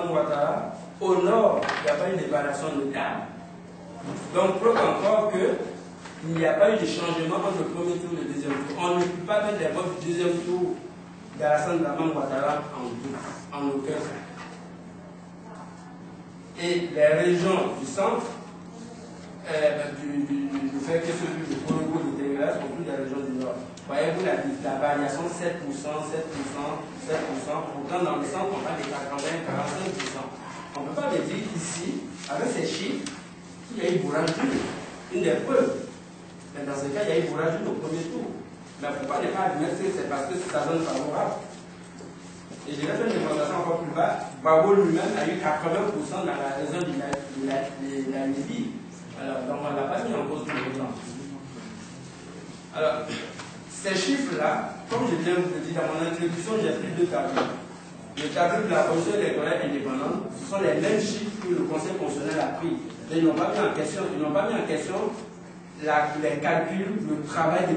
Ouattara, au nord, il n'y a pas eu de variation notable. Donc, preuve encore qu'il n'y a pas eu de changement entre le premier tour et le deuxième tour. On ne peut pas mettre les votes du deuxième tour d'Alassane Dramane Ouattara en doute, en aucun cas. Et les régions du centre, du fait que celui du premier tour de Ténégrès sont toutes les régions du nord. Voyez-vous la variation 7%, 7%, 7%. Pourtant, dans le centre, on parle de 80-45%. On ne peut pas me dire ici, avec ces chiffres, qu'il y a eu bourrage d'une. Une des preuves. Mais dans ce cas, il y a eu bourrage d'une au premier tour. Mais pourquoi ne pas admettre que c'est parce que c'est sa zone favorable? Et je vais faire une démonstration encore plus bas. Babo lui-même a eu 80% dans la région de la Libye. Alors, donc on ne l'a pas mis en cause pour le temps. Alors, ces chiffres-là, comme je viens de vous le dire dans mon introduction, j'ai pris deux tableaux. Le tableau de la Commission électorale indépendante, ce sont les mêmes chiffres que le Conseil constitutionnel a pris. Mais ils n'ont pas mis en question, les calculs, le travail de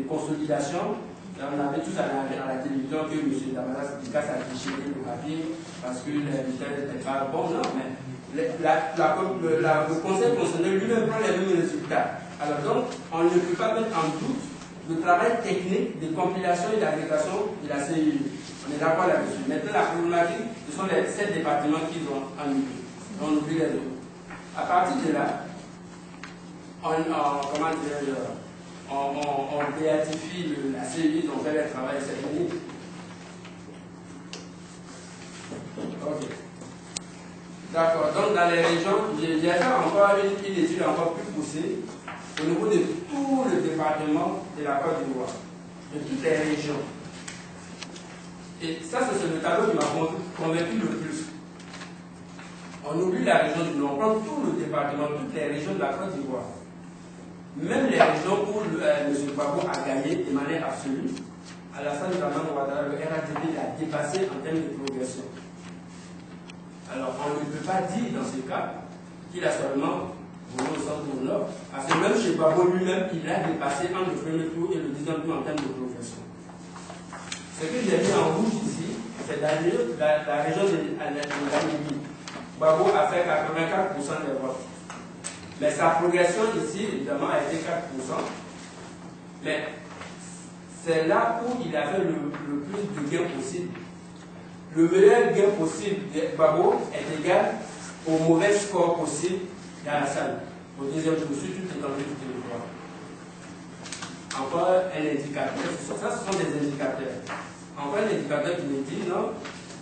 consolidation. Là, on avait tous à la télévision que M. Damaras Picasse a affiché le papier parce que les résultats n'étaient pas bons. Non, mais le Conseil constitutionnel lui-même prend les mêmes résultats. Alors donc, on ne peut pas mettre en doute le travail technique de compilation et d'agrégation de la CEI. On est d'accord là-dessus. Maintenant, la problématique, ce sont les 7 départements qu'ils ont annulés. On oublie les autres. À partir de là, on béatifie la CEI, ils ont fait leur travail cette année. Ok. D'accord. Donc, dans les régions, j'ai fait encore une étude encore plus poussée au niveau de tout le département de la Côte d'Ivoire, de toutes les régions. Et ça, c'est le tableau qui m'a convaincu le plus. On oublie la région du Nord, on prend tout le département, toutes les régions de la Côte d'Ivoire. Même les régions où M. Gbagbo a gagné de manière absolue, Alassane Dramane Ouattara, le RATP l'a dépassé en termes de progression. Alors, on ne peut pas dire dans ce cas qu'il a seulement volé au centre ou au nord, parce que même chez Gbagbo lui-même, il a dépassé entre le premier tour et le deuxième tour en termes de progression. Ce que j'ai mis en rouge ici, c'est la région de la Libye. Gbagbo a fait 84% des votes. Mais sa progression ici, évidemment, a été 4%. Mais c'est là où il avait le plus de gains possible. Le meilleur gain possible de Gbagbo est égal au mauvais score possible d'Alassane, au deuxième tour, sur toute l'étendue du territoire. Encore un indicateur. Ça, ce sont des indicateurs. Encore un indicateur qui me dit non,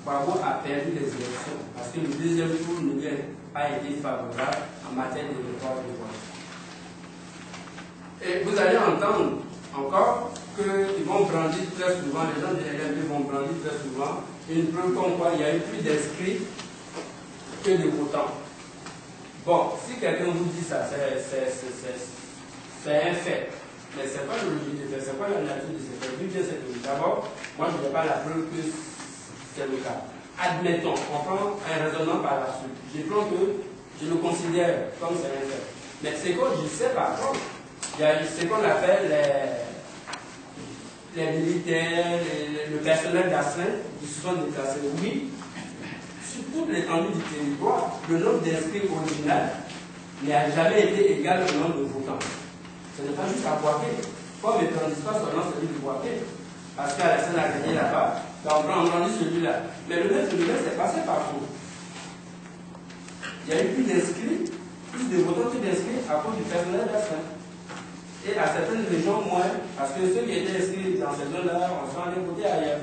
Gbagbo a perdu les élections parce que le deuxième tour ne lui a pas été favorable en matière d'électorat de vote. Et vous allez entendre encore qu'ils vont brandir très souvent, les gens de LMD vont brandir très souvent une preuve comme quoi il y a eu plus d'inscrits que de votants. Bon, si quelqu'un vous dit ça, c'est un fait. Mais ce n'est pas le logique de fait, ce n'est pas la nature de ce fait. Vu que c'est que d'abord, moi je n'ai pas la preuve que c'est le cas. Admettons, on prend un raisonnement par la suite. Je prends que je le considère comme c'est un fait. Mais ce que je sais par contre, il y a ce qu'on appelle les militaires, le personnel d'astreinte qui se sont déplacés. Oui, sur toute l'étendue du territoire, le nombre d'inscrits original n'a jamais été égal au nombre de votants. Ce n'est pas juste à Boaké. Comme ne brandissent pas seulement celui de Boaké, parce qu'Alassane a gagné là-bas, on brandit celui-là. Mais le même c'est passé partout. Il y a eu plus d'inscrits, plus de votants que d'inscrits à cause du personnel d'astreinte. Et à certaines régions, moins, parce que ceux qui étaient inscrits dans ces zones-là, on s'en allait voter ailleurs.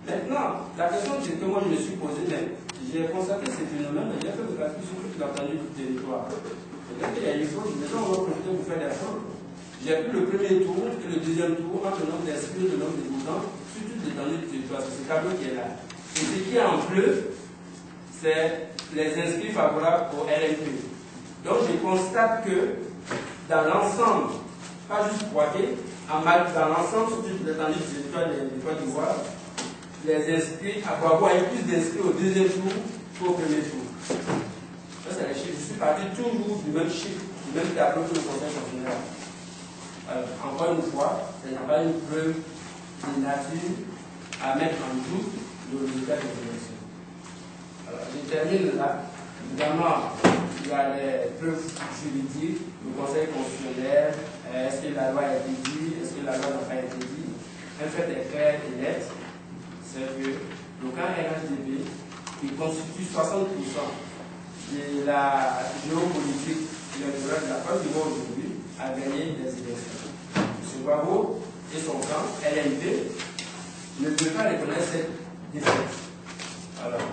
Maintenant, la question que moi je me suis posée, j'ai constaté ce phénomène, mais j'ai fait le calcul sur toute l'étendue du territoire. Peut-être qu'il y a une chose, les gens vont profiter pour faire des choses. J'ai pris le premier tour et le deuxième tour entre le nombre d'inscrits et le nombre de votants sur toute l'étendue du territoire. C'est ce tableau qui est là. Et ce qui est en bleu, c'est les inscrits favorables au RNP. Donc je constate que dans l'ensemble, pas juste Boaké, dans l'ensemble, sur toute l'étendue du territoire de Côte d'Ivoire, les inscrits, à Gbagbo a eu plus d'inscrits au deuxième tour qu'au premier tour. Ça, c'est les chiffres. Je suis parti toujours du même chiffre, du même tableau que le Conseil constitutionnel. Encore une fois, ce n'est pas une preuve de nature à mettre en doute le résultat de l'élection. termine là. Évidemment, il y a les preuves juridiques, le Conseil constitutionnel, est-ce que la loi a été dite, est-ce que la loi n'a pas été dite. Un fait est clair et net, c'est que le camp RHDP, il constitue 60% de la géopolitique électorale de la Côte d'Ivoire aujourd'hui, a gagné des élections. M. Gbagbo et son camp, LNP, ne peut pas reconnaître cette défaite. Alors,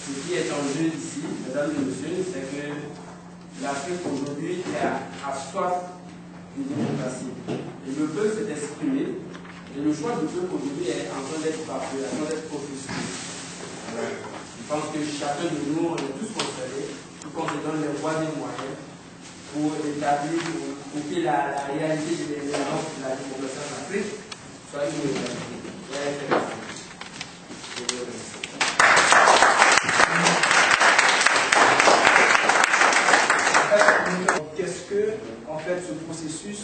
ce qui est en jeu ici, mesdames et messieurs, c'est que l'Afrique aujourd'hui est à soif de démocratie. Et le peuple s'est exprimé, et le choix du peuple aujourd'hui est en train d'être bafoué, en train d'être offusqué. Je pense que chacun de nous, on est tous concernés, pour qu'on se donne les voies et moyens pour établir, pour que la réalité de l'émergence de la démocratie en Afrique soit une réalité. Qu'est-ce que, en fait, ce processus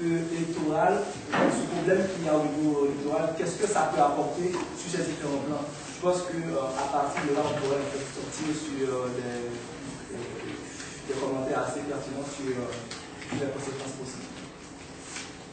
électoral, ce problème qu'il y a au niveau électoral, qu'est-ce que ça peut apporter sur ces différents plans? Je pense qu'à partir de là, on pourrait en fait sortir sur des commentaires assez pertinents sur les conséquences.